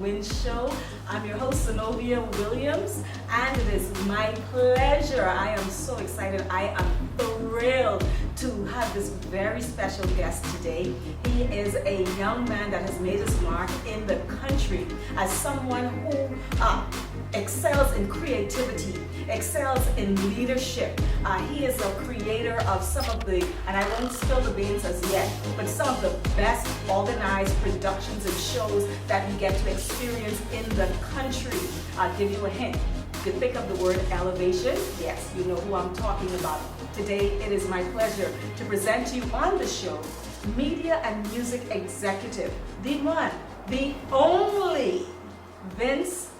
toWin Show. I'm your host, Zenobia Williams, and it is my pleasure. I am so excited. I am thrilled to have this very special guest today. He is a young man that has made his mark in the country as someone who excels in creativity, excels in leadership. He is a creator of some of the, and I won't spill the beans as yet, but some of the best organized productions and shows that we get to experience in the country. I'll give you a hint. You think of the word elevation, yes, you know who I'm talking about. Today, it is my pleasure to present to you on the show, media and music executive, the one, the only, Vince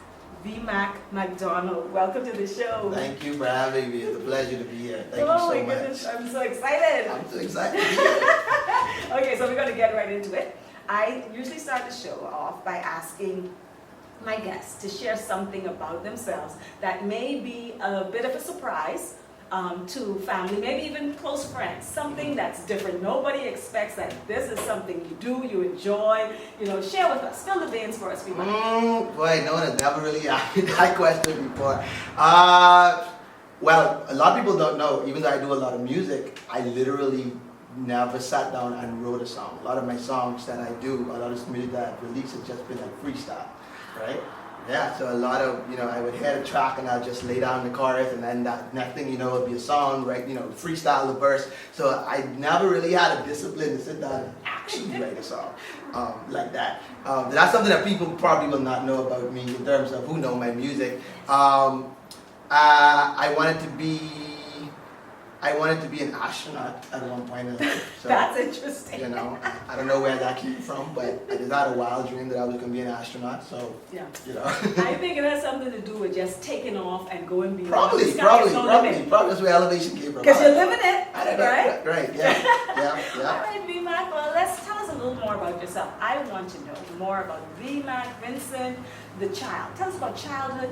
VMAC McDonald. Welcome to the show. Thank you for having me. It's a pleasure to be here. Thank you Oh so my much. goodness, I'm so excited. I'm so excited to be here. Okay, so we're going to get right into it. I usually start the show off by asking my guests to share something about themselves that may be a bit of a surprise to family, maybe even close friends, something that's different. Nobody expects that this is something you do, you enjoy, share with us. Spill the beans for us, people. Boy, no one has never really asked me that question before. Well, a lot of people don't know, even though I do a lot of music, I literally never sat down and wrote a song. A lot of my songs that I do, a lot of the music that I've released has just been like freestyle, right? Yeah, so a lot of, I would hear the track and I'll just lay down the chorus and then that next thing it'd be a song, right? Freestyle the verse. So I never really had a discipline to sit down and actually write a song like that. That's something that people probably will not know about me in terms of who know my music. I wanted to be an astronaut at one point in life. So, that's interesting. I don't know where that came from, but I just had a wild dream that I was going to be an astronaut. So, yeah. I think it has something to do with just taking off and going beyond. Probably that's where elevation came from. Because you're living it, right? Right, yeah. All right, VMAC, well, tell us a little more about yourself. I want to know more about VMAC, Vincent, the child. Tell us about childhood,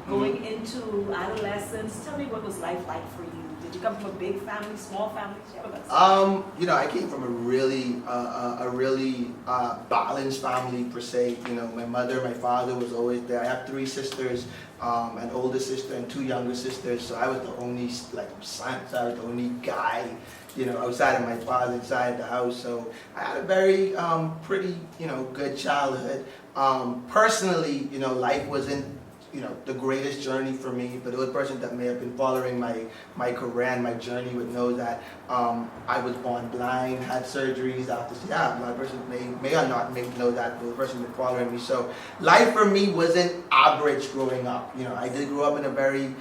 going into adolescence. Tell me what was life like for you. Did you come from a big family, small family? Share with us. I came from a really balanced family per se. My mother, my father was always there. I have 3 sisters, an older sister and 2 younger sisters. So I was the only son. So I was the only guy, outside of my father's side of the house. So I had a very pretty, good childhood. Personally, life wasn't the greatest journey for me, but those persons that may have been following my career and my journey would know that I was born blind, had surgeries after, a lot of persons may or not know that, but the person been following me. So life for me wasn't average growing up. I did grow up in a very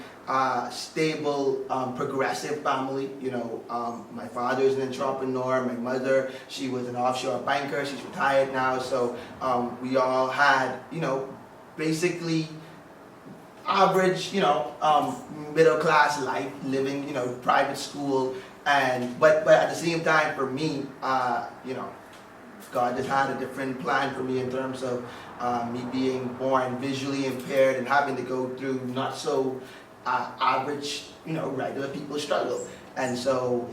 stable, progressive family. My father is an entrepreneur. My mother, she was an offshore banker. She's retired now. So we all had, basically average, middle class life, living, private school, but at the same time for me, God just had a different plan for me in terms of me being born visually impaired and having to go through not so average, regular people struggle. And so,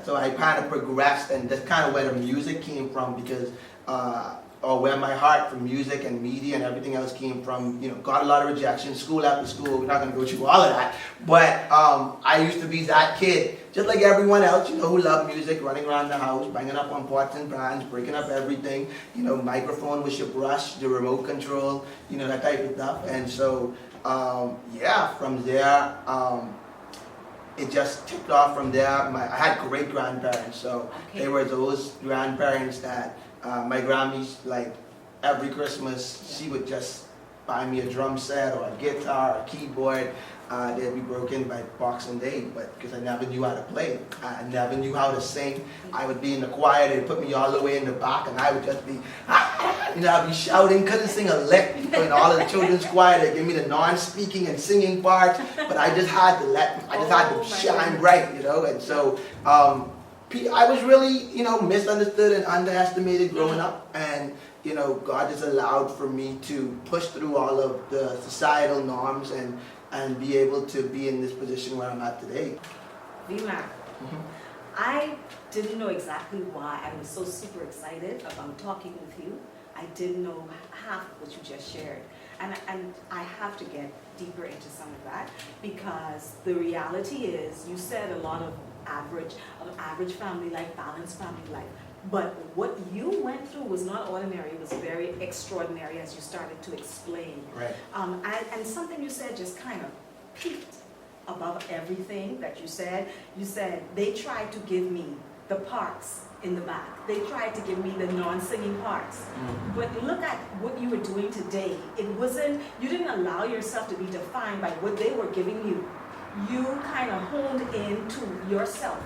so I kind of progressed, and that's kind of where the music came from, because or where my heart for music and media and everything else came from. Got a lot of rejection, school after school. We're not going to go through all of that. But I used to be that kid, just like everyone else, who loved music, running around the house, banging up on pots and pans, breaking up everything. Microphone with your brush, the remote control, that type of stuff. And so, from there, it just tipped off from there. I had great grandparents, so they were those grandparents that my Grammys, like every Christmas, she would just buy me a drum set or a guitar or a keyboard. They'd be broken by Boxing Day, but because I never knew how to play, I never knew how to sing. I would be in the choir, they'd put me all the way in the back, and I would just be, I'd be shouting, couldn't sing a lick. In all of the children's choir, they give me the non-speaking and singing parts, but I just had to shine bright, and so. I was really, misunderstood and underestimated growing up, and God just allowed for me to push through all of the societal norms and be able to be in this position where I'm at today. VMAC, I didn't know exactly why I was so super excited about talking with you. I didn't know half of what you just shared. And I have to get deeper into some of that, because the reality is, you said a lot of average family life, balanced family life. But what you went through was not ordinary, it was very extraordinary, as you started to explain. Right. And something you said just kind of peaked above everything that you said. You said, they tried to give me the parts in the back. They tried to give me the non-singing parts. Mm-hmm. But look at what you were doing today. It wasn't, you didn't allow yourself to be defined by what they were giving you. You kind of honed into yourself,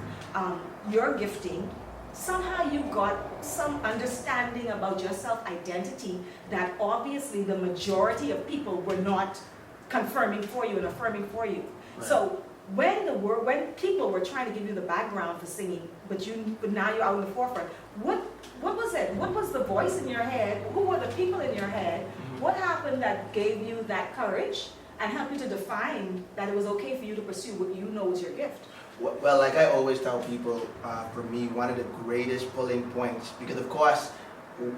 your gifting. Somehow you got some understanding about your self-identity that obviously the majority of people were not confirming for you and affirming for you. Right. So when people were trying to give you the background for singing, but now you're out in the forefront, what was it? What was the voice in your head? Who were the people in your head? Mm-hmm. What happened that gave you that courage and helped you to define that it was okay for you to pursue what you know is your gift? Well, like I always tell people, for me, one of the greatest pulling points, because of course,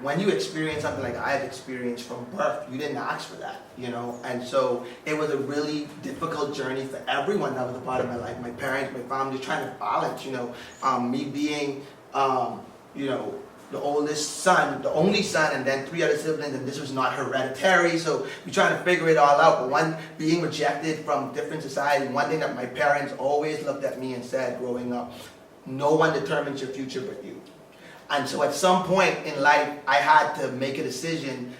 when you experience something like I've experienced from birth, you didn't ask for that, you know, and so it was a really difficult journey for everyone that was a part of my life, my parents, my family, just trying to balance, you know, me being, you know, the oldest son, the only son, and then 3 other siblings, and this was not hereditary, so we're trying to figure it all out. But one, being rejected from different society, one thing that my parents always looked at me and said growing up, no one determines your future but you. And so at some point in life, I had to make a decision,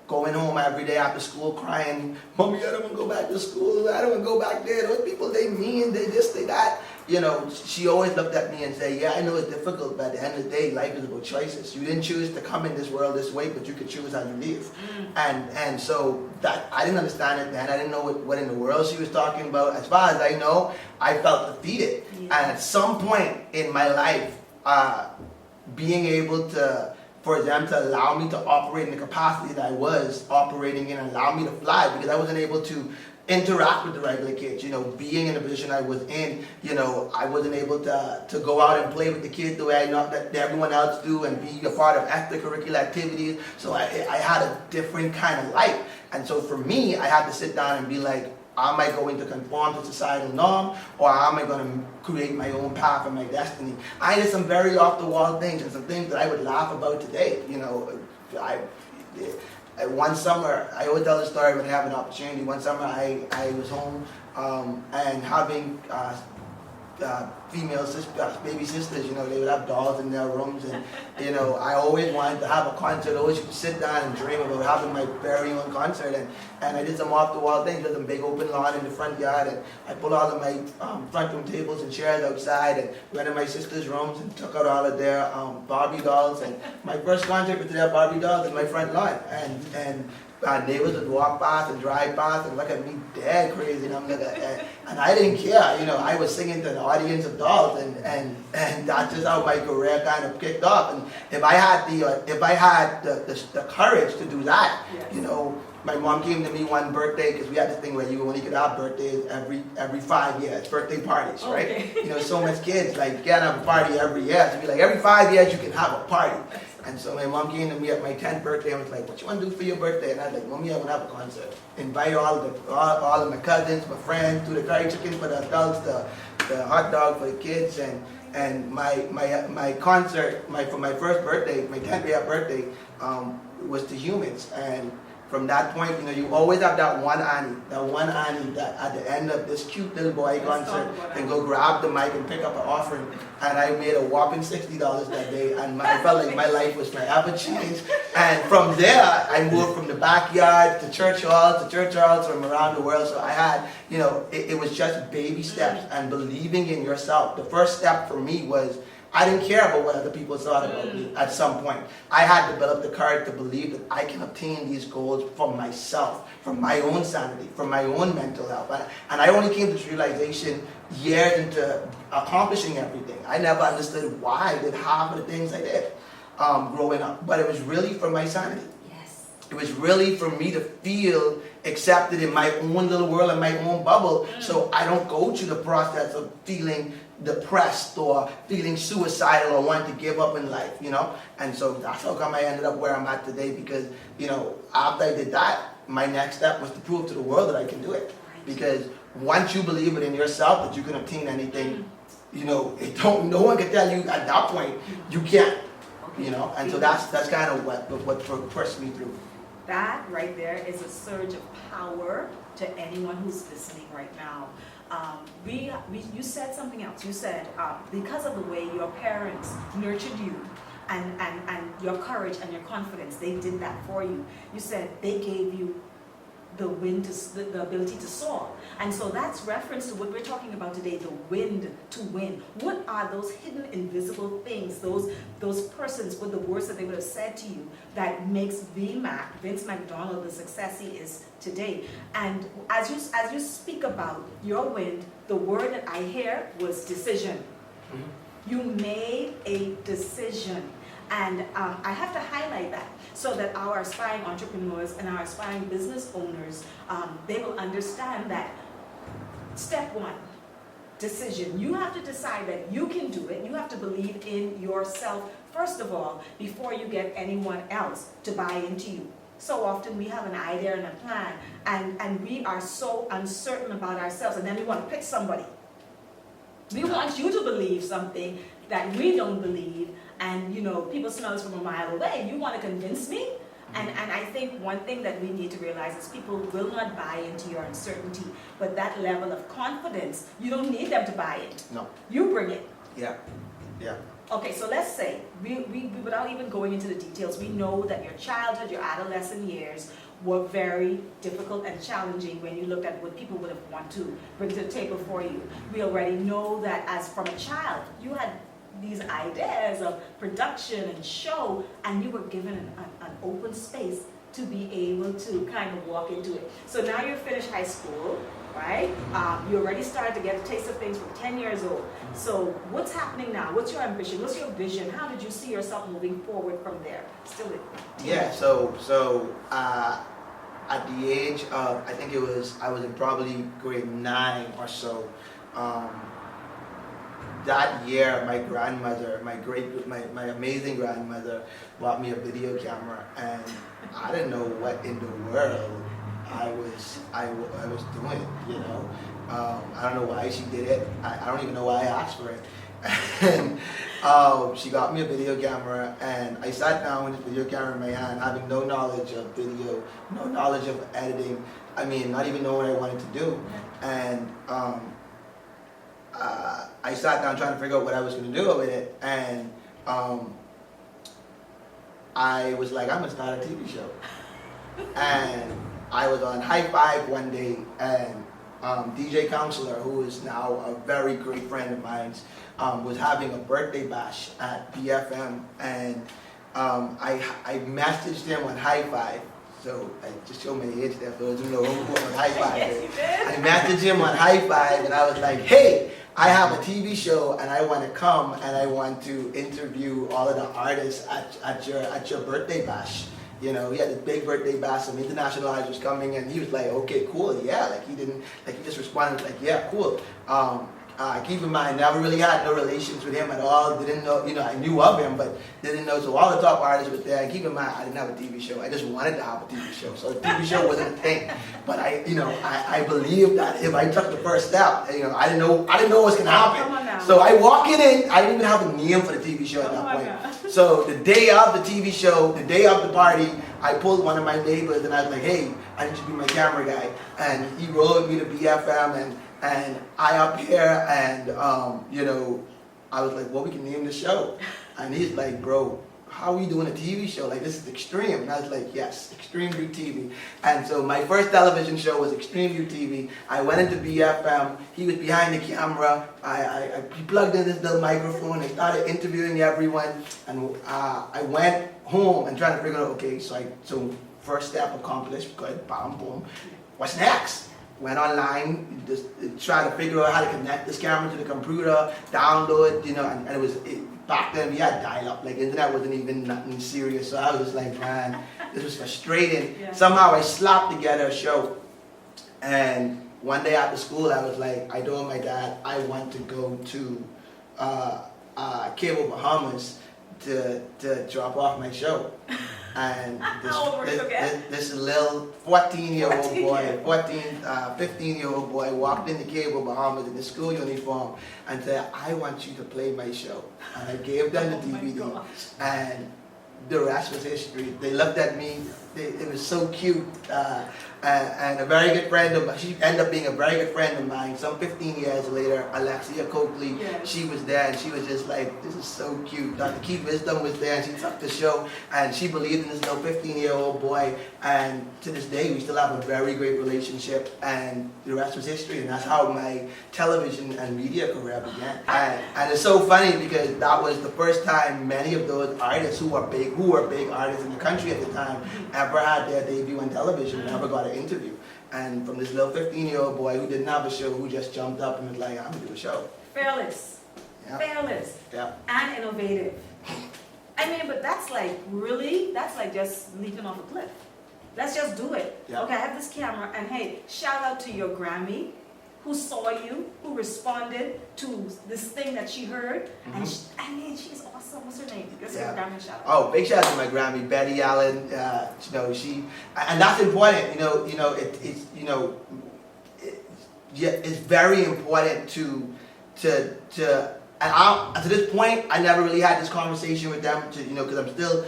going home every day after school crying, Mommy, I don't want to go back to school, I don't want to go back there, those people, they mean, they this, they that. You know, she always looked at me and said, yeah, I know it's difficult, but at the end of the day, life is about choices. You didn't choose to come in this world this way, but you could choose how you live. And so that, I didn't understand it then. I didn't know what in the world she was talking about. As far as I know, I felt defeated. Yeah. And at some point in my life, being able to, for them to allow me to operate in the capacity that I was operating in and allow me to fly, because I wasn't able to interact with the regular kids, you know, being in the position I was in, you know, I wasn't able to go out and play with the kids the way I know that everyone else do and be a part of extracurricular activities. So I had a different kind of life. And so for me, I had to sit down and be like, am I going to conform to societal norm, or am I going to create my own path and my destiny? I did some very off-the-wall things and some things that I would laugh about today. You know, one summer, I always tell the story when I have an opportunity. One summer, I was home and having female baby sisters, you know, they would have dolls in their rooms, and you know, I always wanted to have a concert. I always used to sit down and dream about having my very own concert, and I did some off-the-wall things. There's a big open lawn in the front yard, and I pulled all of my front room tables and chairs outside, and went in my sister's rooms and took out all of their Barbie dolls, and my first concert with their Barbie dolls in my front lawn, and neighbors would walk past and drive past and look at me dead crazy, and I'm like, and I didn't care, you know. I was singing to an audience of dolls, and that's just how my career kind of kicked off. And if I had the courage to do that, yes. You know, my mom came to me one birthday, because we had this thing where you only could have birthdays every 5 years, birthday parties, right? Okay. You know, so much kids, like, you can't have a party every year. So be like, every 5 years you can have a party. And so my mom came to me at my 10th birthday and was like, what you want to do for your birthday? And I was like, Mommy, I want to have a concert. Invite all of my cousins, my friends, to the curry chicken for the adults, the hot dog for the kids, and my concert, for my first birthday, my 10th year birthday, was to humans. And from that point, you know, you always have that one auntie that at the end of this cute little boy concert and go grab the mic and pick up an offering. And I made a whopping $60 that day, and I felt like my life was forever changed. And from there, I moved from the backyard to church halls from around the world. So I had, you know, it was just baby steps and believing in yourself. The first step for me was, I didn't care about what other people thought about me at some point. I had to build up the courage to believe that I can obtain these goals for myself, for my own sanity, for my own mental health. And I only came to this realization years into accomplishing everything. I never understood why I did half of the things I did growing up. But it was really for my sanity. Yes. It was really for me to feel accepted in my own little world, in my own bubble, so I don't go through the process of feeling depressed or feeling suicidal or wanting to give up in life, you know. And so that's how come I ended up where I'm at today, because, you know, after I did that, my next step was to prove to the world that I can do it. Because once you believe it in yourself that you can obtain anything, you know, no one can tell you at that point you can't, you know. And so that's kind of what pushed me through. That right there is a surge of power to anyone who's listening right now. You said something else. You said because of the way your parents nurtured you and your courage and your confidence, they did that for you. You said they gave you the wind, the ability to soar. And so that's reference to what we're talking about today, the wind to win. What are those hidden invisible things, those persons with the words that they would have said to you that makes VMAC, Vince McDonald, the success he is today? And as you speak about your wind, the word that I hear was decision. You made a decision. And I have to highlight that so that our aspiring entrepreneurs and our aspiring business owners, they will understand that step one, decision. You have to decide that you can do it. You have to believe in yourself, first of all, before you get anyone else to buy into you. So often we have an idea and a plan, and we are so uncertain about ourselves, and then we want to pick somebody. We want you to believe something that we don't believe, and you know, people smell us from a mile away. You want to convince me? And I think one thing that we need to realize is people will not buy into your uncertainty, but that level of confidence, you don't need them to buy it. No. You bring it. Yeah. Yeah. Okay, so let's say, we without even going into the details, we know that your childhood, your adolescent years were very difficult and challenging when you looked at what people would have wanted to bring to the table for you. We already know that as from a child, you had these ideas of production and show, and you were given an open space to be able to kind of walk into it. So now you're finished high school, right? You already started to get a taste of things from 10 years old. So what's happening now? What's your ambition? What's your vision? How did you see yourself moving forward from there? Still with Yeah, so at the age of, I think I was in probably grade 9 or so. That year, my grandmother, my amazing grandmother, bought me a video camera, and I didn't know what in the world I was doing. You know, I don't know why she did it. I don't even know why I asked for it. And she got me a video camera, and I sat down with this video camera in my hand, having no knowledge of video, no knowledge of editing. I mean, not even knowing what I wanted to do. And I sat down trying to figure out what I was going to do with it, and I was like, I'm going to start a TV show. And I was on High Five one day, and DJ Counselor, who is now a very great friend of mine, was having a birthday bash at BFM, and I messaged him on High Five. So I just showed my age there for those who know who on High Five. Yes, you did. I messaged him on High Five, and I was like, hey, I have a TV show, and I want to come, and I want to interview all of the artists at your birthday bash. You know, he had this big birthday bash, some international artists was coming, and he was like, okay, cool, yeah. Like he just responded like, yeah, cool. Keep in mind, never really had no relations with him at all. Didn't know, you know, I knew of him, but didn't know. So all the top artists were there. And keep in mind, I didn't have a TV show. I just wanted to have a TV show. So the TV show wasn't a thing. But I believed that if I took the first step, you know, I didn't know what's gonna happen. Come on now. So I walk in. I didn't even have a name for the TV show at that point. So the day of the TV show, the day of the party, I pulled one of my neighbors, and I was like, hey, I need you to be my camera guy. And he rolled me to BFM, and I up here, and you know, I was like, well, we can name the show. And he's like, bro, how are we doing a TV show? Like, this is extreme. And I was like, yes, Extreme View TV. And so my first television show was Extreme View TV. I went into BFM. He was behind the camera. He plugged in this little microphone. I started interviewing everyone. And I went home and trying to figure out, okay, so first step accomplished, good, bam, boom. What's next? Went online, just tried to figure out how to connect this camera to the computer, download, you know, and it was, back then we had dial-up, like internet wasn't even nothing serious, so I was just like, man, this was frustrating. Yeah. Somehow I slapped together a show, and one day after school, I was like, I told my dad I want to go to Cabo Bahamas to drop off my show. And this little 14-year-old boy, 15-year-old boy walked into Cabo Bahamas in the school uniform and said, I want you to play my show. And I gave them the DVD, and the rest was history. They looked at me, it was so cute. And a very good friend of mine, she ended up being a very good friend of mine. Some 15 years later, Alexia Coakley, she was there, and she was just like, this is so cute. Dr. Keith Wisdom was there, and she took the show, and she believed in this little 15-year-old boy. And to this day, we still have a very great relationship, and the rest was history. And that's how my television and media career began. And it's so funny because that was the first time many of those artists who were big artists in the country at the time ever had their debut on television and ever got an interview. And from this little 15-year-old boy who didn't have a show, who just jumped up and was like, I'm gonna do a show. Fearless. Yeah. Fearless. Yeah. And innovative. I mean, but that's like just leaping off a cliff. Let's just do it. Yeah. Okay, I have this camera, and hey, shout out to your Grammy, who saw you, who responded to this thing that she heard. And she's awesome. What's her name? Let's give her a Grammy shout out. Oh, big shout out to my Grammy, Betty Allen. She, and that's important. It's very important to this point, I never really had this conversation with them, because I'm still,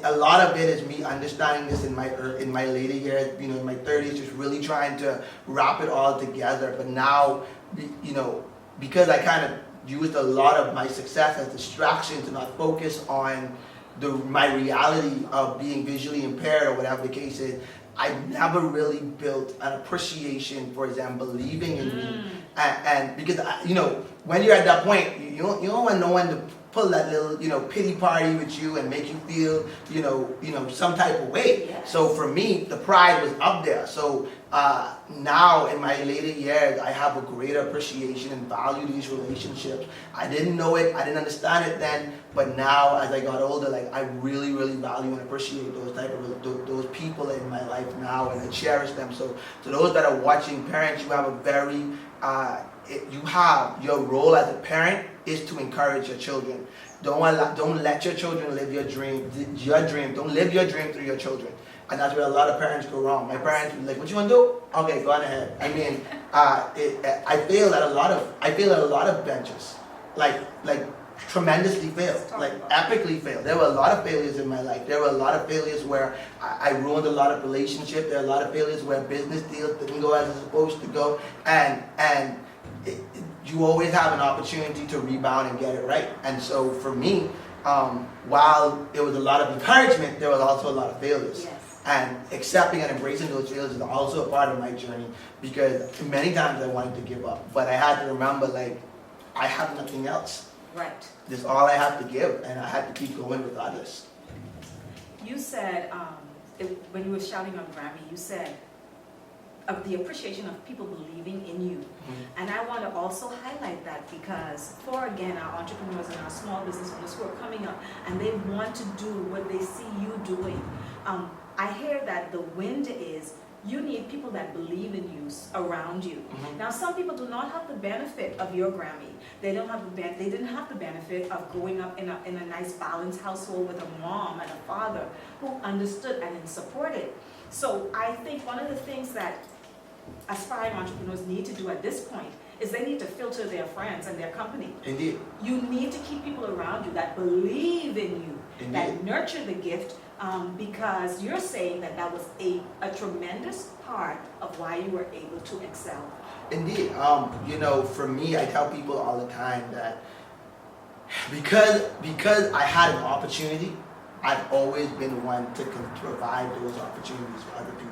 a lot of it is me understanding this in my later years, in my 30s, just really trying to wrap it all together. But now, because I kind of used a lot of my success as distraction to not focus on my reality of being visually impaired or whatever the case is, I never really built an appreciation for them believing in me. And because, when you're at that point, you don't want no one to pull that little, pity party with you and make you feel, some type of way. Yes. So for me, the pride was up there. So now in my later years, I have a greater appreciation and value these relationships. I didn't know it, I didn't understand it then, but now as I got older, like I really, really value and appreciate those people in my life now, and I cherish them. So to those that are watching, parents, you have a very your role as a parent is to encourage your children. Don't let your children live your dream. Don't live your dream through your children. And that's where a lot of parents go wrong. My parents were like, "What you want to do? Okay, go on ahead." I mean, I feel that a lot of benches, like tremendously failed, like epically failed. There were a lot of failures in my life. There were a lot of failures where I ruined a lot of relationships. There are a lot of failures where business deals didn't go as it's supposed to go, and you always have an opportunity to rebound and get it right. And so for me, while it was a lot of encouragement, there was also a lot of failures. Yes. And accepting and embracing those failures is also a part of my journey, because many times I wanted to give up, but I had to remember, like, I have nothing else. Right. This is all I have to give, and I had to keep going regardless. You said, when you were shouting on Grammy, you said of the appreciation of people believing in you. And I want to also highlight that, because for, again, our entrepreneurs and our small business owners who are coming up and they want to do what they see you doing, I hear that the wind is you need people that believe in you around you. Now, some people do not have the benefit of your Grammy. They didn't have the benefit of growing up in a nice balanced household with a mom and a father who understood and supported. So I think one of the things that aspiring entrepreneurs need to do at this point is they need to filter their friends and their company. Indeed. You need to keep people around you that believe in you, Indeed. that nurture the gift, because you're saying that was a tremendous part of why you were able to excel. Indeed. For me, I tell people all the time that because I had an opportunity, I've always been one to provide those opportunities for other people.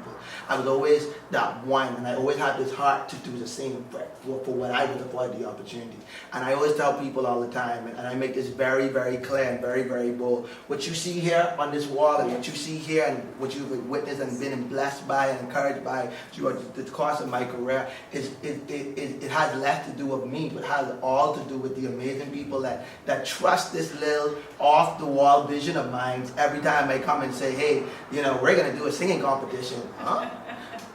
I was always that one, and I always had this heart to do the same for what I would afford the opportunity. And I always tell people all the time, and I make this very, very clear and very, very bold. What you see here on this wall, and what you see here, and what you've witnessed and been blessed by and encouraged by throughout the course of my career, it has less to do with me, but has all to do with the amazing people that trust this little off-the-wall vision of mine. Every time I come and say, hey, we're going to do a singing competition. Huh?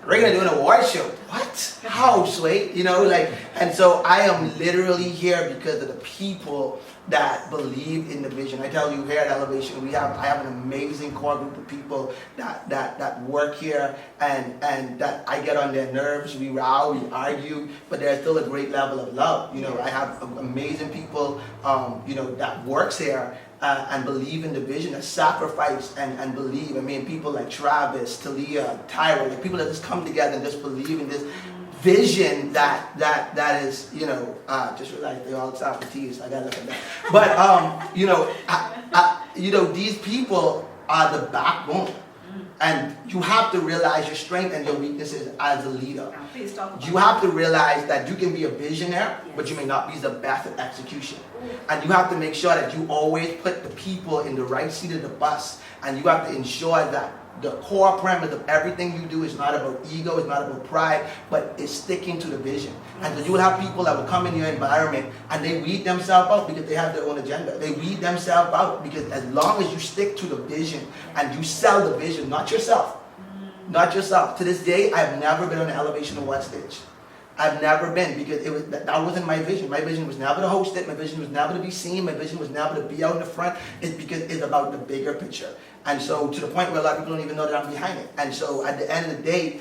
we're gonna do an award show. What? How, Sway? You know, like, and so I am literally here because of the people that believe in the vision. I tell you, here at Elevation, I have an amazing core group of people that work here, and that I get on their nerves. We row, we argue, but there's still a great level of love. You know, I have amazing people, you know, that works here. And believe in the vision, that sacrifice and believe. I mean, people like Travis, Talia, Tyra, like people that just come together and just believe in this vision that is, you know, just realized they all start with T's, so I gotta look at that. But you know, these people are the backbone. And you have to realize your strength and your weaknesses as a leader. Please talk about you have to realize that you can be a visionary, but you may not be the best at execution. And you have to make sure that you always put the people in the right seat of the bus. And you have to ensure that the core premise of everything you do is not about ego, it's not about pride, but it's sticking to the vision. And so you will have people that will come in your environment and they weed themselves out because they have their own agenda. They weed themselves out because as long as you stick to the vision and you sell the vision, not yourself. Not yourself. To this day, I've never been on an Elevation Award stage. I've never been, because that wasn't my vision. My vision was never to host it. My vision was never to be seen. My vision was never to be out in the front. It's because it's about the bigger picture. And so to the point where a lot of people don't even know that I'm behind it. And so at the end of the day,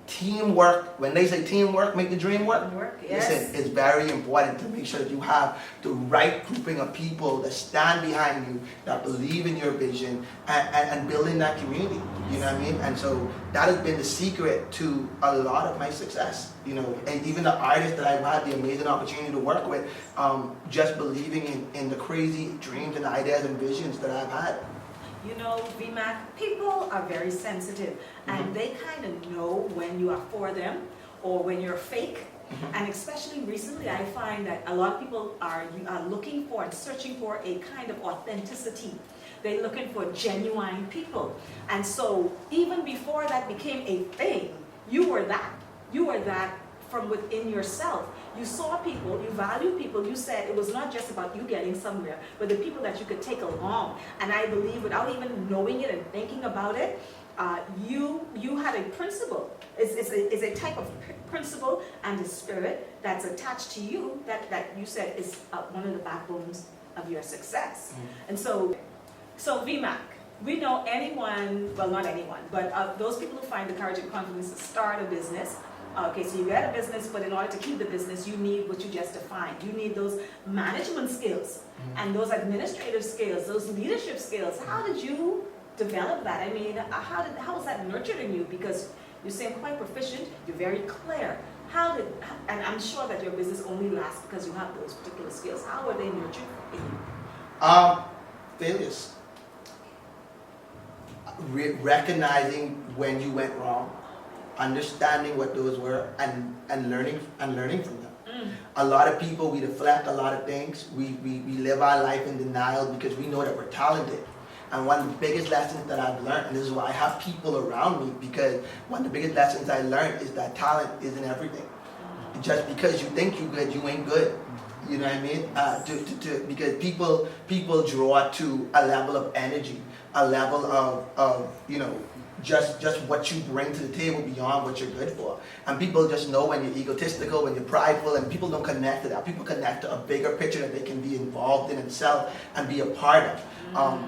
teamwork, when they say teamwork, make the dream work, yes. Listen, it's very important to make sure that you have the right grouping of people that stand behind you, that believe in your vision, and building that community. You know what I mean? And so that has been the secret to a lot of my success. You know, and even the artists that I've had the amazing opportunity to work with, just believing in the crazy dreams and ideas and visions that I've had. You know, VMAC, people are very sensitive, and they kind of know when you are for them or when you're fake. And especially recently, I find that a lot of people are looking for and searching for a kind of authenticity. They're looking for genuine people. And so even before that became a thing, you were that. You were that from within yourself. You saw people, you valued people, you said it was not just about you getting somewhere, but the people that you could take along. And I believe without even knowing it and thinking about it, you had a principle. It's a type of principle and a spirit that's attached to you that you said is one of the backbones of your success. And so VMAC, we know anyone, well not anyone, but those people who find the courage and confidence to start a business. Okay, so you get a business, but in order to keep the business, you need what you just defined. You need those management skills and those administrative skills, those leadership skills. How did you develop that? I mean, how was that nurtured in you? Because you seem quite proficient, you're very clear. And I'm sure that your business only lasts because you have those particular skills. How were they nurtured in you? Failures. Recognizing when you went wrong, understanding what those were, and learning from them. A lot of people, we deflect a lot of things. We live our life in denial because we know that we're talented. And one of the biggest lessons that I've learned, and this is why I have people around me, because one of the biggest lessons I learned is that talent isn't everything. Just because you think you're good, you ain't good. You know what I mean? Because people draw to a level of energy, a level of you know, just what you bring to the table beyond what you're good for. And people just know when you're egotistical, when you're prideful, and people don't connect to that. People connect to a bigger picture that they can be involved in themselves and be a part of.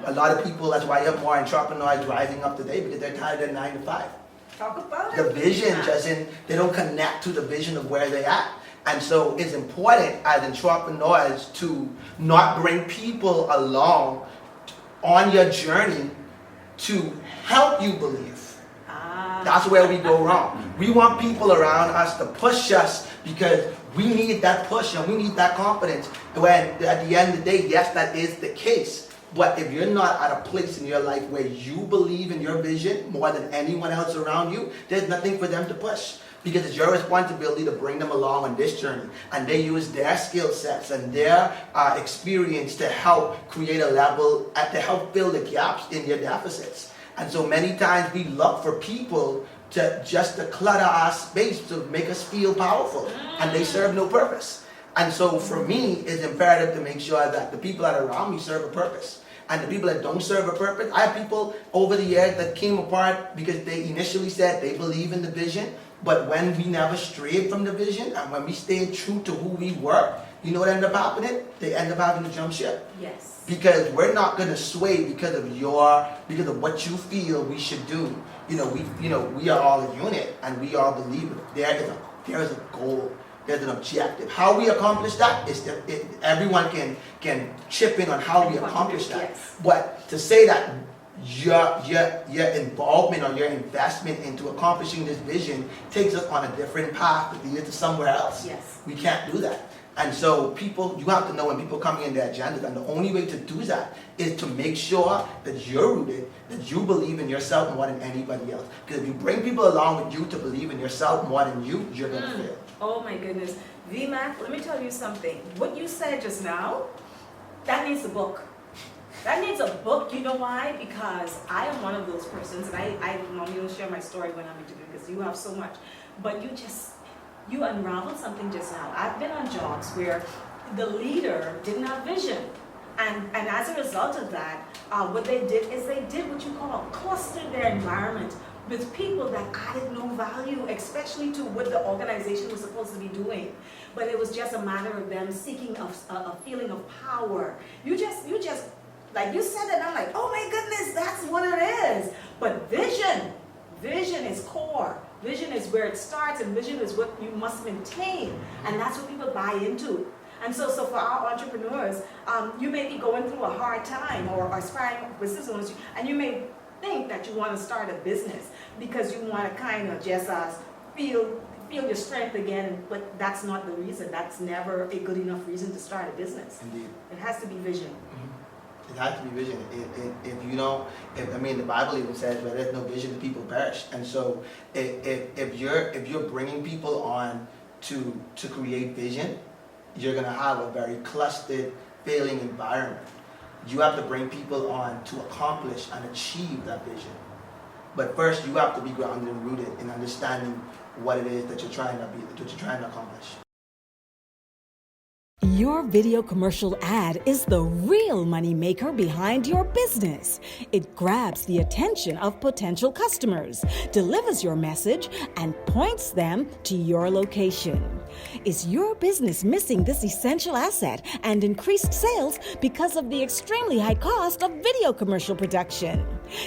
A lot of people, that's why you have more entrepreneurs rising up today, because they're tired of 9 to 5. Talk about The it. vision they don't connect to the vision of where they're at. And so it's important as entrepreneurs to not bring people along on your journey to help you believe. That's where we go wrong. We want people around us to push us because we need that push and we need that confidence. When at the end of the day, yes, that is the case. But if you're not at a place in your life where you believe in your vision more than anyone else around you, there's nothing for them to push. Because it's your responsibility to bring them along on this journey. And they use their skill sets and their experience to help create a level, to help fill the gaps in your deficits. And so many times we look for people to clutter our space to make us feel powerful. And they serve no purpose. And so for me, it's imperative to make sure that the people that are around me serve a purpose. and the people that don't serve a purpose. I have people over the years that came apart because they initially said they believe in the vision, but when we never strayed from the vision and when we stayed true to who we were, you know what ended up happening? They end up having to jump ship. Yes. Because we're not gonna sway because of what you feel we should do. We are all a unit and we all believe it. There is a goal. There's an objective. How we accomplish that is everyone can chip in on how we accomplish that. Yes. But to say that your involvement or your investment into accomplishing this vision takes us on a different path to lead to somewhere else. Yes. We can't do that. And so you have to know when people come in their agendas, and the only way to do that is to make sure that you're rooted, that you believe in yourself more than anybody else. Because if you bring people along with you to believe in yourself more than you, you're going to fail. Oh my goodness. VMAC, let me tell you something. What you said just now, that needs a book. That needs a book. You know why? Because I am one of those persons, and I normally will share my story when I'm interviewing because you have so much. But you unraveled something just now. I've been on jobs where the leader didn't have vision. And as a result of that, what they did is they did what you call clustered their environment with people that added no value, especially to what the organization was supposed to be doing. But it was just a matter of them seeking a feeling of power. You just, like you said it, and I'm like, oh my goodness, that's what it is. But vision is core. Vision is where it starts, and vision is what you must maintain. And that's what people buy into. And so for our entrepreneurs, you may be going through a hard time or aspiring business owners, and you may think that you want to start a business because you want to kind of just feel your strength again, but that's not the reason. That's never a good enough reason to start a business. Indeed. It has to be vision. It has to be vision. The Bible even says where there's no vision, the people perish. And so if you're bringing people on to create vision, you're gonna have a very clustered, failing environment. You have to bring people on to accomplish and achieve that vision. But first, you have to be grounded and rooted in understanding what it is that you're trying to accomplish. Your video commercial ad is the real moneymaker behind your business. It grabs the attention of potential customers, delivers your message, and points them to your location. Is your business missing this essential asset and increased sales because of the extremely high cost of video commercial production?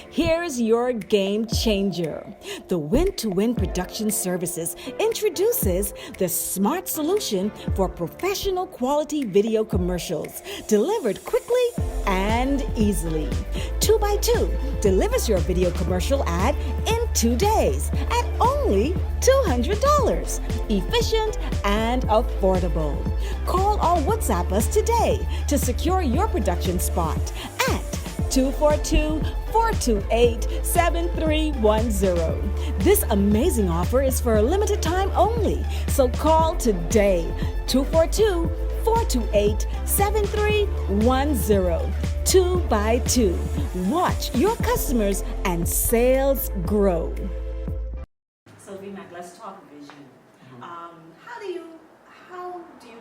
Here's your game changer. The toWin Production Services introduces the smart solution for professional quality video commercials, delivered quickly and easily. 2x2 delivers your video commercial ad in 2 days at only $200. Efficient and affordable. Call or WhatsApp us today to secure your production spot at 242-428-7310. This amazing offer is for a limited time only, so call today. 242-428-7310. 2x2. Watch your customers and sales grow. So VMAC, let's talk vision. How do you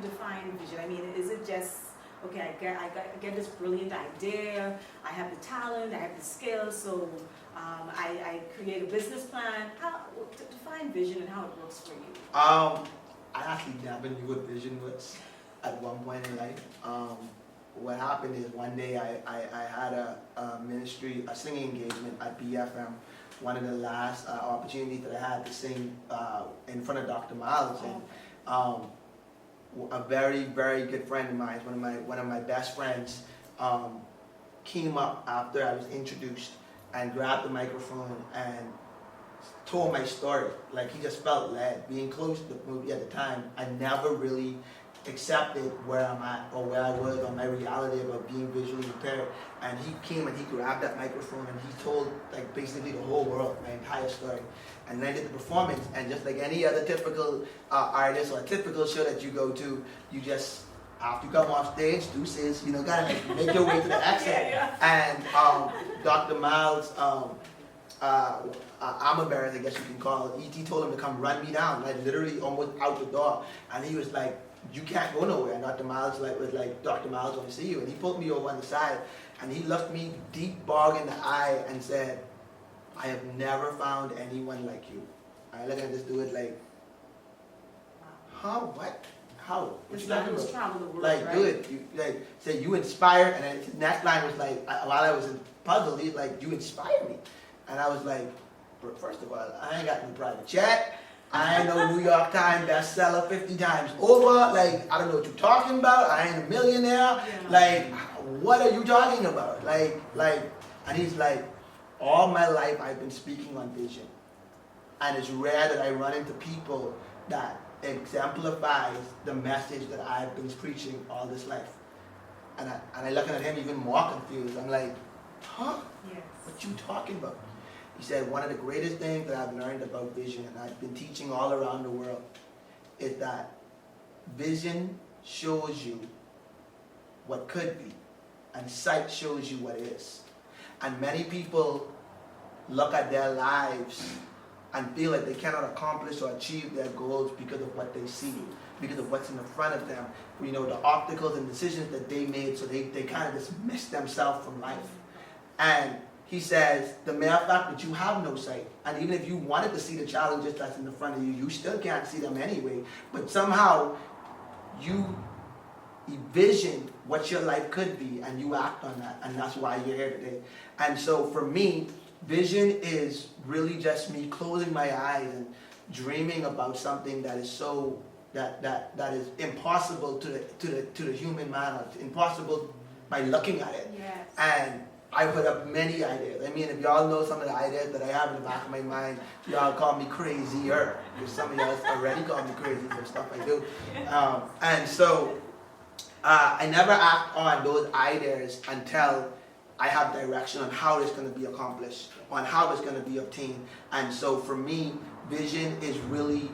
define vision? I mean, is it just, okay, I get this brilliant idea, I have the talent, I have the skills, so I create a business plan. How to define vision and how it works for you? I actually never knew what vision was at one point in life. What happened is one day I had a singing engagement at BFM, one of the last opportunities that I had to sing in front of Dr. Miles. And a very, very good friend of mine, one of my best friends, came up after I was introduced and grabbed the microphone and told my story. Like, he just felt led. Being close to the movie at the time, I never really accepted where I'm at or where I was on my reality about being visually impaired. And he came and he grabbed that microphone and he told, like, basically the whole world, my entire story. And then I did the performance, and just like any other typical artist or a typical show that you go to, you just, after you come off stage, deuces, gotta make your way to the exit. And Dr. Miles, I'm embarrassed, I guess you can call it. E.T. told him to come run me down, like literally almost out the door. And he was like, you can't go nowhere. And Dr. Miles was like, Dr. Miles want to see you. And he pulled me over on the side, and he looked me deep bog in the eye and said, I have never found anyone like you. I look at this dude like, huh, what? How? What This you man talking who's about? traveled the world, Like, right? dude, you like say you inspire, and then his next line was like, while I was puzzled, he's like, you inspire me, and I was like, first of all, I ain't got no private jet, I ain't no New York Times bestseller 50 times over, like I don't know what you're talking about, I ain't a millionaire, Yeah. like what are you talking about, like, and he's like, all my life I've been speaking on vision, and it's rare that I run into people that exemplifies the message that I've been preaching all this life. And I looking at him even more confused. I'm like, huh? Yes. What you talking about? He said, one of the greatest things that I've learned about vision, and I've been teaching all around the world, is that vision shows you what could be, and sight shows you what is. And many people look at their lives and feel like they cannot accomplish or achieve their goals because of what they see, because of what's in the front of them, you know, the obstacles and decisions that they made, so they kind of dismiss themselves from life. And he says, the mere fact that you have no sight, and even if you wanted to see the challenges that's in the front of you, you still can't see them anyway, but somehow you envision what your life could be, and you act on that, and that's why you're here today. And so for me, vision is really just me closing my eyes and dreaming about something that is so that is impossible to the human mind, or impossible by looking at it. Yes. And I put up many ideas. I mean, if y'all know some of the ideas that I have in the back of my mind, y'all call me crazier. Because some of y'all already call me crazy for stuff I do. And so I never act on those ideas until I have direction on how it's going to be accomplished, on how it's going to be obtained. And so for me, vision is really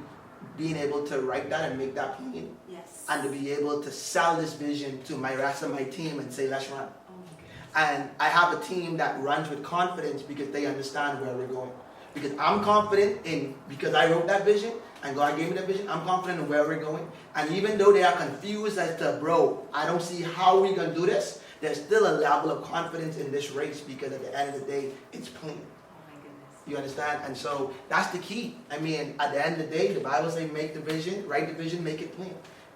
being able to write that and make that plain. Yes. And to be able to sell this vision to my rest of my team and say, let's run. Oh my goodness. And I have a team that runs with confidence because they understand where we're going. Because I'm confident because I wrote that vision and God gave me that vision, I'm confident in where we're going. And even though they are confused as to, bro, I don't see how we're going to do this, there's still a level of confidence in this race because at the end of the day, it's plain. Oh my goodness. You understand? And so that's the key. I mean, at the end of the day, the Bible says make the vision, write the vision, make it plain.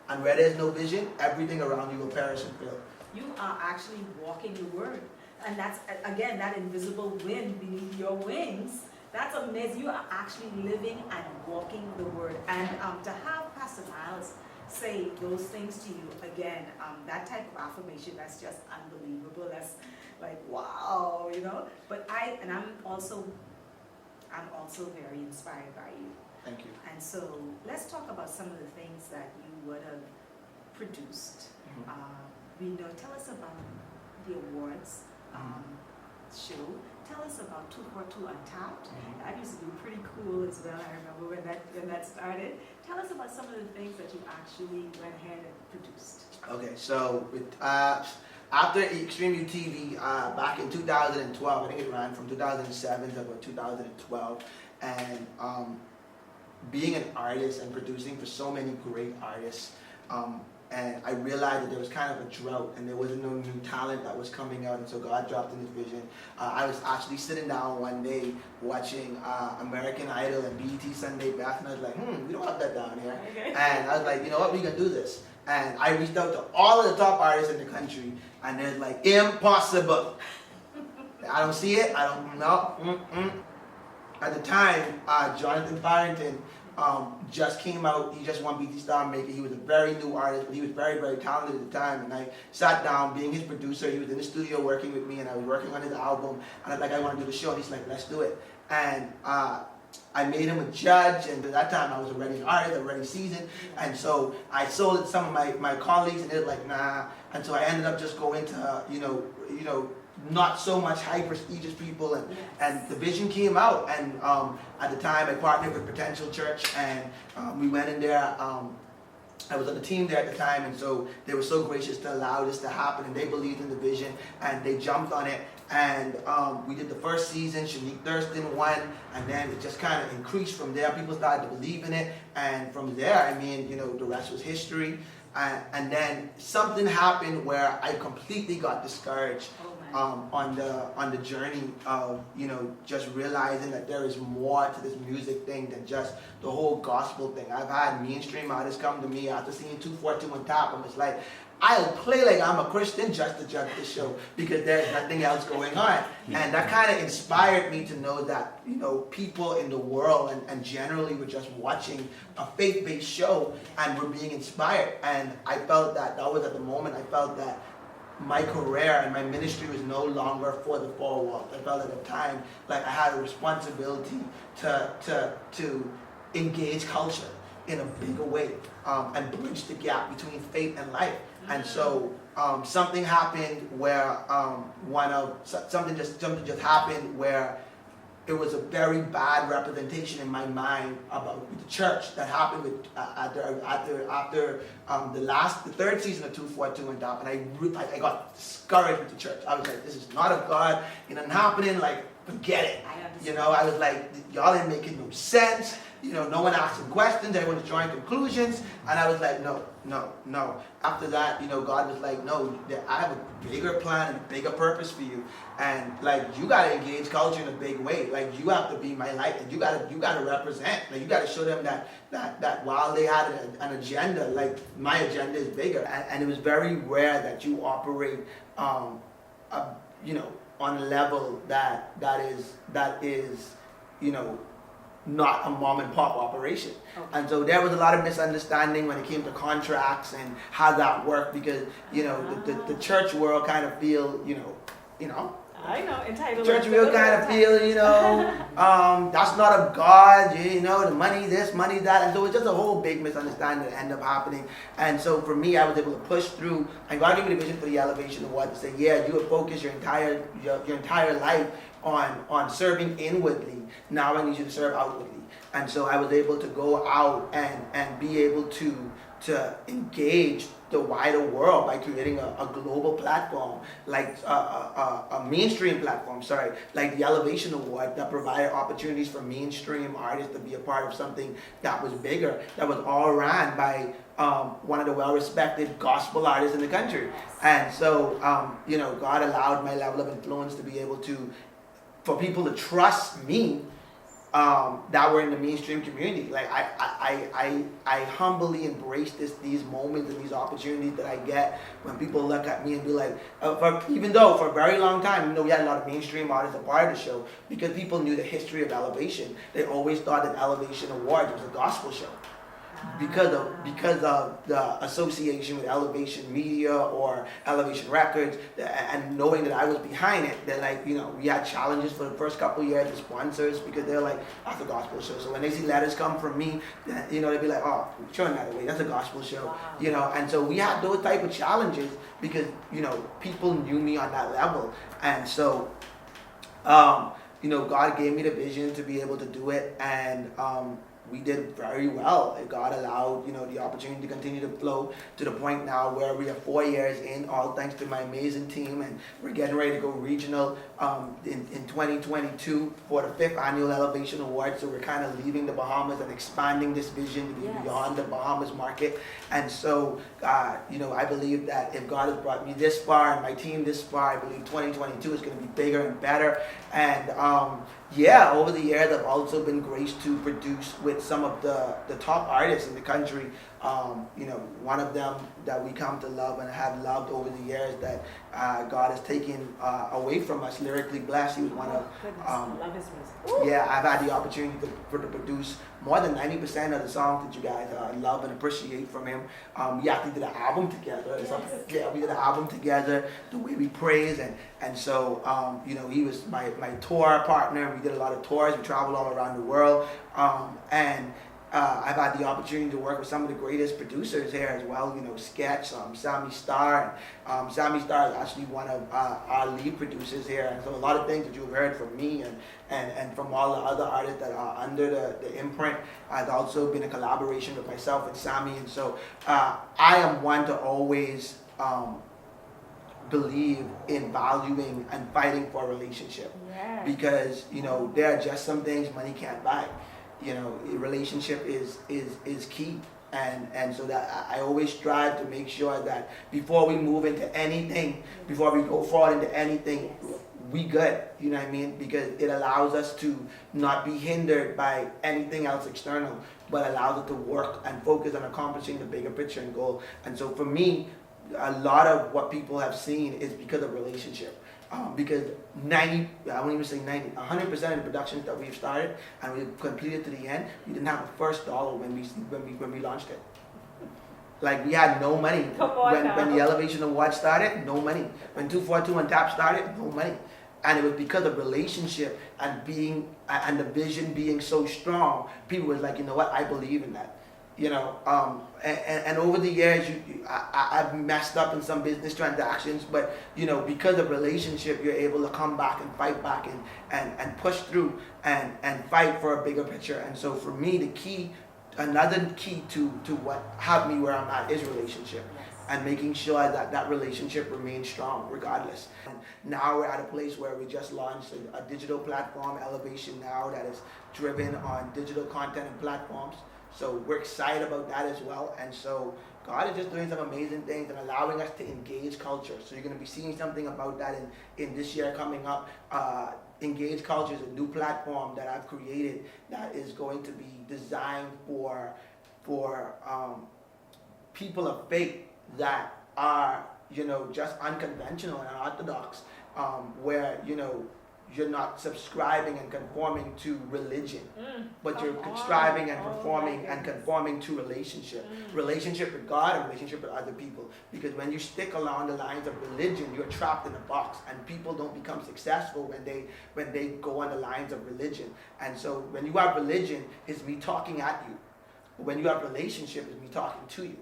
And where there's no vision, everything around you will perish and fail. You are actually walking the word. And that's, again, that invisible wind beneath your wings. That's amazing. You are actually living and walking the word. And to have Pastor Miles say those things to you, again, that type of affirmation, that's just unbelievable. That's like, wow, you know. But I'm also very inspired by you. Thank you. And so let's talk about some of the things that you would have produced. Tell us about the awards show. Tell us about 242 Untapped. That used to be pretty cool as well. I remember when that started. Tell us about some of the things that you actually went ahead and produced. Okay, so after Extreme UTV, back in 2012, I think it ran from 2007 to about 2012, and being an artist and producing for so many great artists, and I realized that there was kind of a drought and there wasn't no new talent that was coming out, and so God dropped in His vision. I was actually sitting down one day watching American Idol and BET Sunday Best, and I was like, we don't have that down here. Okay. And I was like, you know what, we can do this. And I reached out to all of the top artists in the country, and they're like, impossible. I don't see it, I don't know. At the time, Jonathan Farrington just came out. He just won BT Star Maker. He was a very new artist, but he was very, very talented at the time. And I sat down, being his producer. He was in the studio working with me, and I was working on his album. And I was like, I want to do the show. And he's like, let's do it. And I made him a judge. And at that time, I was already an artist, already seasoned. And so I sold it to some of my colleagues, and they were like, nah. And so I ended up just going to, not so much high prestigious people, and the vision came out, and at the time I partnered with Potential Church, and we went in there. I was on the team there at the time, and so they were so gracious to allow this to happen, and they believed in the vision, and they jumped on it, and we did the first season. Shanique Thurston won, and then it just kind of increased from there. People started to believe in it, and from there, I mean, the rest was history. And then something happened where I completely got discouraged on the journey of, you know, just realizing that there is more to this music thing than just the whole gospel thing. I've had mainstream artists come to me after seeing 242 on top, and it's like, I'll play like I'm a Christian just to judge the show because there's nothing else going on. And that kind of inspired me to know that, you know, people in the world and generally were just watching a faith-based show and were being inspired. And I felt that was at the moment I felt that my career and my ministry was no longer for the four walls. I felt at the time like I had a responsibility to engage culture in a bigger way and bridge the gap between faith and life. And so something happened where something just happened where it was a very bad representation in my mind about the church that happened with after the third season of 242 went up, and I got discouraged with the church. I was like, this is not of God, it ain't happening, like forget it. You know, I was like, y'all ain't making no sense. You know, no one asking questions, everyone's drawing conclusions, and I was like, no. After that, you know, God was like, no, I have a bigger plan and a bigger purpose for you, and like you gotta engage culture in a big way. Like you have to be my light, and you gotta represent. Like you gotta show them that while they had an agenda, like my agenda is bigger, and it was very rare that you operate, you know, on a level that is, you know, not a mom and pop operation. Okay. And so there was a lot of misunderstanding when it came to contracts and how that worked, because, you know, the church world kind of feel, you know, I know, entitled. Church world kind of feel, you know, that's not of God, you know, the money this, money that, and so it's just a whole big misunderstanding that ended up happening. And so for me, I was able to push through, and God gave me the vision for the Elevation Award to say, yeah, you have focused your entire life on serving inwardly. Now I need you to serve outwardly. And so I was able to go out and be able to engage the wider world by creating a global platform, like a mainstream platform, like the Elevation Award, that provided opportunities for mainstream artists to be a part of something that was bigger, that was all ran by one of the well-respected gospel artists in the country. And so, you know, God allowed my level of influence to be able for people to trust me that were in the mainstream community. Like I humbly embrace these moments and these opportunities that I get when people look at me and be like, even though for a very long time, you know, we had a lot of mainstream artists a part of the show, because people knew the history of Elevation. They always thought that Elevation Awards was a gospel show. Because of the association with Elevation Media or Elevation Records, and knowing that I was behind it, that, like, you know, we had challenges for the first couple of years with sponsors, because they're like, that's a gospel show. So when they see letters come from me, you know, they'd be like, oh, turn that away, that's a gospel show. Wow. You know, and so we had those type of challenges because, you know, people knew me on that level. And so, you know, God gave me the vision to be able to do it, and we did very well. God allowed, you know, the opportunity to continue to flow to the point now where we are 4 years in, all thanks to my amazing team, and we're getting ready to go regional in 2022 for the 5th annual Elevation Award. So we're kind of leaving the Bahamas and expanding this vision to be beyond the Bahamas market. And so, you know, I believe that if God has brought me this far and my team this far, I believe 2022 is going to be bigger and better. And yeah, over the years, I've also been graced to produce with some of the top artists in the country. You know, one of them that we come to love and have loved over the years that God has taken away from us, Lyrically Blessed. He was one of, love his music. Yeah, I've had the opportunity to produce more than 90% of the songs that you guys love and appreciate from him. We actually did an album together. Yes. Yeah, we did an album together, The Way We Praise, and so, you know, he was my tour partner. We did a lot of tours. We traveled all around the world, and I've had the opportunity to work with some of the greatest producers here as well, you know, Sketch, Sammy Starr. Sammy Starr is actually one of our lead producers here, and so a lot of things that you've heard from me and from all the other artists that are under the imprint has also been a collaboration with myself and Sammy. And so I am one to always believe in valuing and fighting for a relationship. Yes. Because, you know, there are just some things money can't buy. You know, a relationship is key. And so that I always strive to make sure that before we move into anything, before we go forward into anything, we good, you know what I mean? Because it allows us to not be hindered by anything else external, but allows us to work and focus on accomplishing the bigger picture and goal. And so for me, a lot of what people have seen is because of relationship. Because 100% of the productions that we've started and we've completed to the end, we didn't have a first dollar when we launched it. Like, we had no money when the Elevation Award started, no money. When 242 on Tap started, no money. And it was because of relationship and the vision being so strong. People were like, you know what, I believe in that. You know, and over the years, I've messed up in some business transactions, but you know, because of relationship, you're able to come back and fight back and push through and fight for a bigger picture. And so for me, another key to what have me where I'm at is relationship. And making sure that relationship remains strong regardless. And now we're at a place where we just launched a digital platform, Elevation Now, that is driven on digital content and platforms. So we're excited about that as well. And so God is just doing some amazing things and allowing us to engage culture. So you're going to be seeing something about that in this year coming up. Engage Culture is a new platform that I've created that is going to be designed for people of faith that are, you know, just unconventional and unorthodox, where, you know, you're not subscribing and conforming to religion, but you're striving and performing and conforming to relationship. Relationship with God and relationship with other people. Because when you stick along the lines of religion, you're trapped in a box, and people don't become successful when they go on the lines of religion. And so when you have religion, it's me talking at you. When you have relationship, it's me talking to you.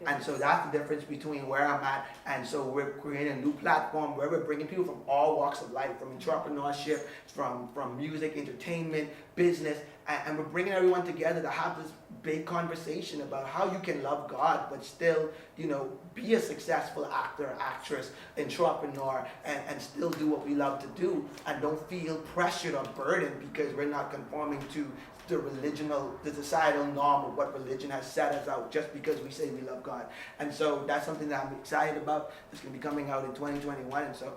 And so that's the difference between where I'm at. And so we're creating a new platform where we're bringing people from all walks of life, from entrepreneurship, from music, entertainment, business, and we're bringing everyone together to have this big conversation about how you can love God but still, you know, be a successful actor, actress, entrepreneur, and still do what we love to do, and don't feel pressured or burdened because we're not conforming to the societal norm of what religion has set us out just because we say we love God. And so that's something that I'm excited about. It's going to be coming out in 2021, and so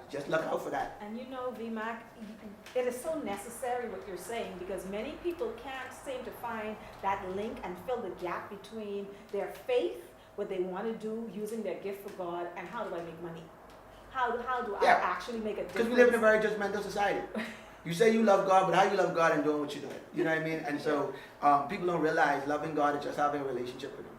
just look out for that. And you know, VMAC, it is so necessary what you're saying, because many people can't seem to find that link and fill the gap between their faith, what they want to do using their gift for God, and how do I make money? How do I actually make a difference? Because we live in a very judgmental society. You say you love God, but how you love God and doing what you're doing? You know what I mean? And so people don't realize loving God is just having a relationship with Him.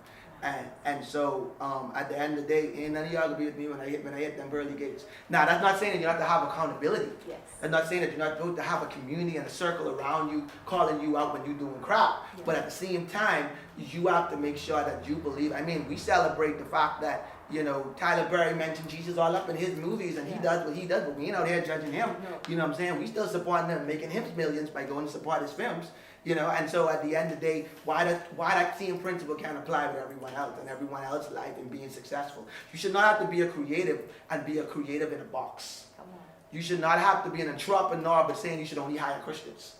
And so at the end of the day, ain't none of y'all gonna be with me when I hit them pearly gates. Now, that's not saying that you have to have accountability. Yes. That's not saying that you're not supposed to have a community and a circle around you calling you out when you're doing crap. Yes. But at the same time, you have to make sure that you believe. I mean, we celebrate the fact that, you know, Tyler Perry mentioned Jesus all up in his movies, and he does what he does, but we ain't out here judging him. No. You know what I'm saying? We still supporting him, making him millions by going to support his films. You know, and so at the end of the day, why that same principle can't apply with everyone else and everyone else's life and being successful? You should not have to be a creative and be a creative in a box. Come on. You should not have to be an entrepreneur but saying you should only hire Christians.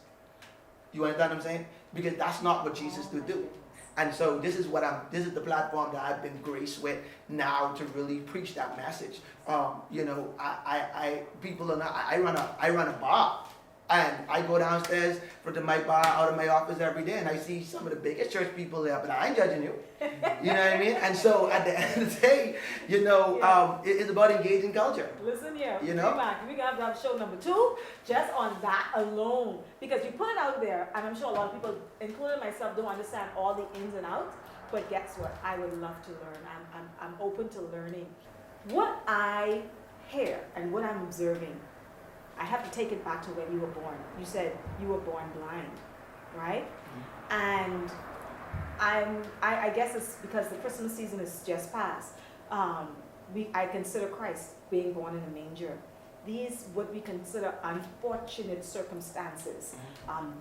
You understand what I'm saying? Because that's not what Jesus would do. And so this is the platform that I've been graced with now to really preach that message. You know, people are not. I run a bar. And I go downstairs to my bar out of my office every day, and I see some of the biggest church people there, but I ain't judging you. You know what I mean? And so at the end of the day, you know, it's about engaging culture. Listen here, you know, we got to have show number 2 just on that alone, because you put it out there, and I'm sure a lot of people, including myself, don't understand all the ins and outs. But guess what? I would love to learn. I'm open to learning. What I hear and what I'm observing, I have to take it back to when you were born. You said you were born blind, right? Mm-hmm. And I guess it's because the Christmas season is just past. I consider Christ being born in a manger. These what we consider unfortunate circumstances,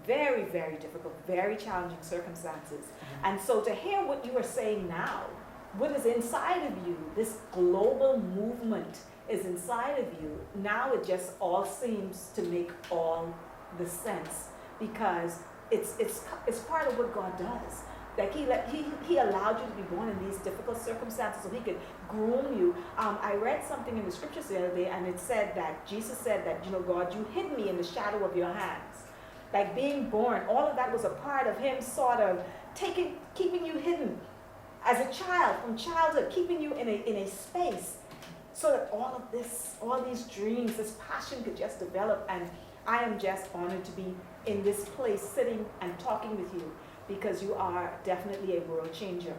very, very difficult, very challenging circumstances. Mm-hmm. And so to hear what you are saying now, what is inside of you, this global movement is inside of you, now it just all seems to make all the sense, because it's part of what God does. Like he allowed you to be born in these difficult circumstances so he could groom you. I read something in the scriptures the other day, and it said that Jesus said that, God, you hid me in the shadow of your hands. Like being born, all of that was a part of him sort of keeping you hidden as a child, from childhood, keeping you in a space so that all these dreams, this passion could just develop. And I am just honored to be in this place, sitting and talking with you, because you are definitely a world changer.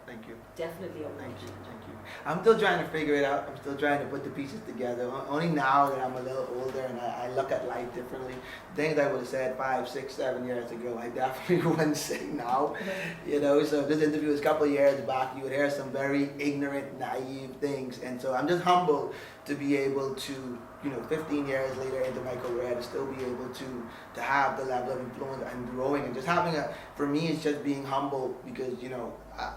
Thank you. Definitely a world Thank you. changer. Thank you. I'm still trying to figure it out. I'm still trying to put the pieces together. Only now that I'm a little older and I look at life differently. Things I would have said 5, 6, 7 years ago, I definitely wouldn't say now. So this interview was a couple of years back. You would hear some very ignorant, naive things. And so I'm just humbled to be able to, 15 years later into my career, to still be able to have the level of influence and growing, and just having for me, it's just being humble, because,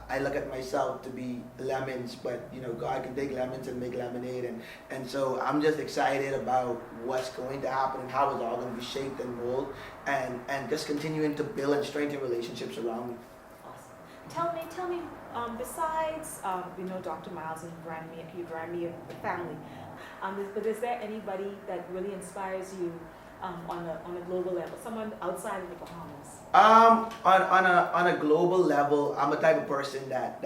I look at myself to be lemons, but, God can take lemons and make lemonade. And so I'm just excited about what's going to happen and how it's all going to be shaped and molded, and just continuing to build and strengthen relationships around me. Awesome. Tell me, besides, Dr. Miles and you brand me the family, but is there anybody that really inspires you on a global level, someone outside of the Bahamas? On a global level, I'm a type of person that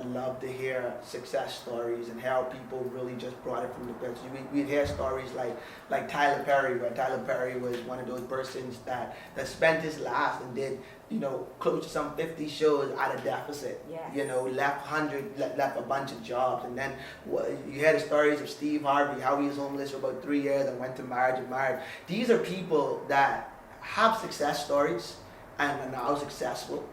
love to hear success stories and how people really just brought it from the pits. We'd hear stories like Tyler Perry, where Tyler Perry was one of those persons that spent his last and did, close to some 50 shows at a deficit. Yes. Left a bunch of jobs. And then you hear the stories of Steve Harvey, how he was homeless for about 3 years and went to marriage and married. These are people that have success stories and are now successful.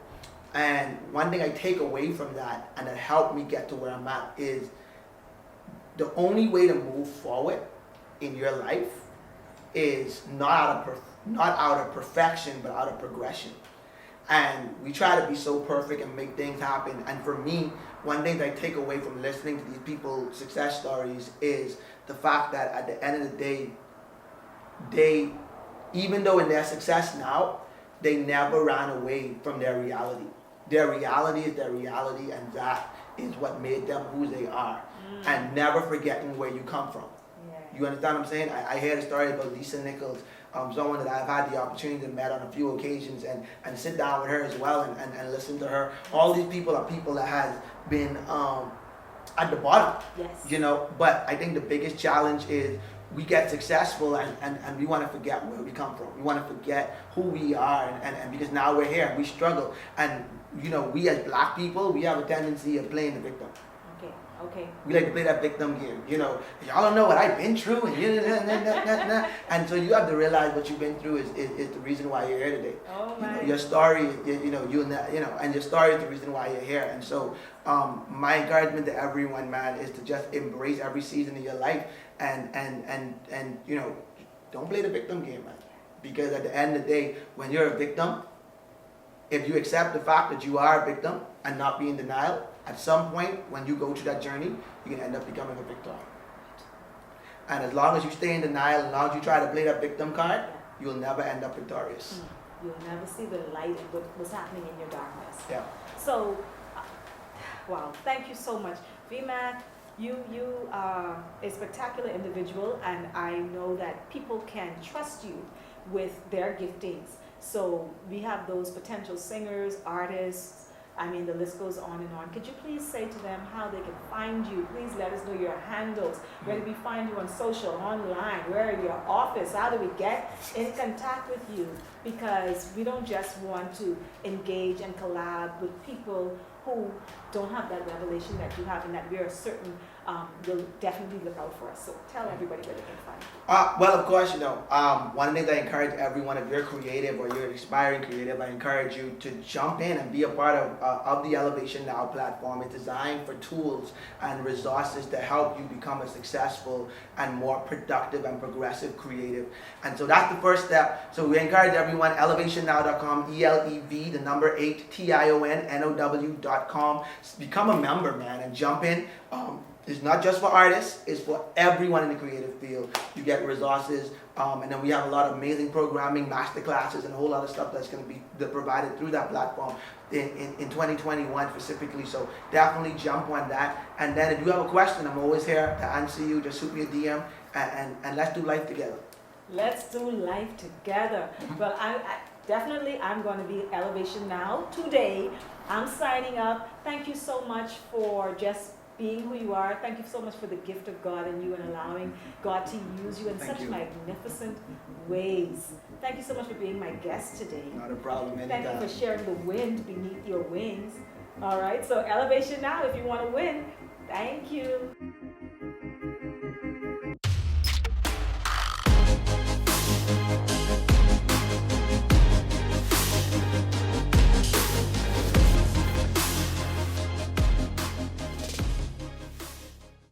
And one thing I take away from that, and that helped me get to where I'm at, is the only way to move forward in your life is not out of perfection, but out of progression. And we try to be so perfect and make things happen. And for me, one thing that I take away from listening to these people's success stories is the fact that at the end of the day, they, even though in their success now, they never ran away from their reality. Their reality is their reality, and that is what made them who they are. And never forgetting where you come from. Yeah. You understand what I'm saying? I heard a story about Lisa Nichols, someone that I've had the opportunity to meet on a few occasions, and sit down with her as well and listen to her. All these people are people that has been at the bottom. Yes. But I think the biggest challenge is we get successful and we want to forget where we come from. We want to forget who we are, and because now we're here and we struggle. And we as black people, we have a tendency of playing the victim. Okay. We like to play that victim game. Y'all don't know what I've been through, and so you have to realize what you've been through is the reason why you're here today. Oh my. Your story, and your story is the reason why you're here. And so my encouragement to everyone, man, is to just embrace every season of your life, and don't play the victim game, man. Because at the end of the day, when you're a victim, if you accept the fact that you are a victim and not be in denial, at some point when you go through that journey, you're going to end up becoming a victor. And as long as you stay in denial, as long as you try to play that victim card, you'll never end up victorious. You'll never see the light in what's happening in your darkness. Yeah. So, wow, thank you so much. VMAC, you are a spectacular individual, and I know that people can trust you with their giftings. So we have those potential singers, artists, the list goes on and on. Could you please say to them how they can find you? Please let us know your handles. Where do we find you on social, online? Where are your office? How do we get in contact with you? Because we don't just want to engage and collab with people who don't have that revelation that you have, and that we are certain will definitely look out for us. So tell everybody where they can find you. Well, of course, one of the things I encourage everyone, if you're creative or you're aspiring creative, I encourage you to jump in and be a part of the Elevation Now platform. It's designed for tools and resources to help you become a successful and more productive and progressive creative. And so that's the first step. So we encourage everyone, elevationnow.com, ELEV, the number 8, TIONNOW.com. Become a member, man, and jump in. It's not just for artists, it's for everyone in the creative field. You get resources, and then we have a lot of amazing programming, master classes, and a whole lot of stuff that's going to be provided through that platform in 2021 specifically. So definitely jump on that. And then if you have a question, I'm always here to answer you. Just shoot me a DM, and let's do life together. Let's do life together. Well, I'm going to be at Elevation Now today. I'm signing up. Thank you so much for just being who you are. Thank you so much for the gift of God in you and allowing God to use you in such magnificent ways. Thank you so much for being my guest today. Not a problem, anytime. Thank you for sharing the wind beneath your wings. All right, so Elevation Now, if you want to win. Thank you.